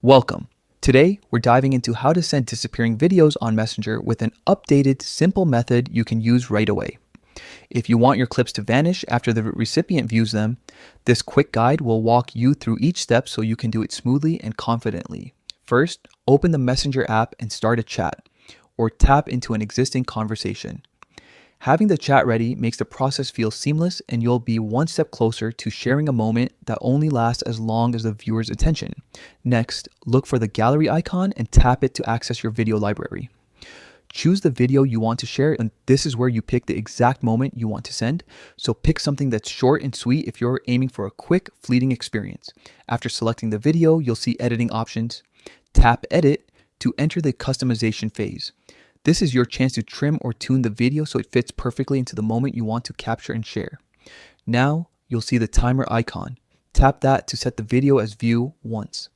Welcome. Today, we're diving into how to send disappearing videos on Messenger with an updated, simple method you can use right away. If you want your clips to vanish after the recipient views them, this quick guide will walk you through each step so you can do it smoothly and confidently. First, open the Messenger app and start a chat, or tap into an existing conversation. Having the chat ready makes the process feel seamless, and you'll be one step closer to sharing a moment that only lasts as long as the viewer's attention. Next, look for the gallery icon and tap it to access your video library. Choose the video you want to share, and this is where you pick the exact moment you want to send. So pick something that's short and sweet if you're aiming for a quick, fleeting experience. After selecting the video, you'll see editing options. Tap Edit to enter the customization phase. This is your chance to trim or tune the video so it fits perfectly into the moment you want to capture and share. Now, you'll see the timer icon. Tap that to set the video as view once.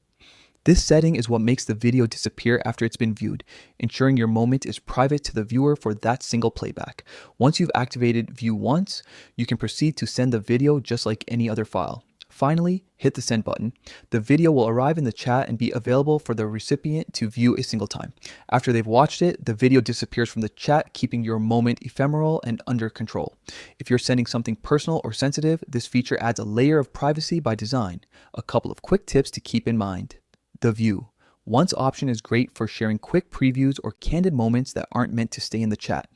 This setting is what makes the video disappear after it's been viewed, ensuring your moment is private to the viewer for that single playback. Once you've activated view once, you can proceed to send the video just like any other file. Finally, hit the send button. The video will arrive in the chat and be available for the recipient to view a single time. After they've watched it, the video disappears from the chat, keeping your moment ephemeral and under control. If you're sending something personal or sensitive, this feature adds a layer of privacy by design. A couple of quick tips to keep in mind. The view. Once option is great for sharing quick previews or candid moments that aren't meant to stay in the chat.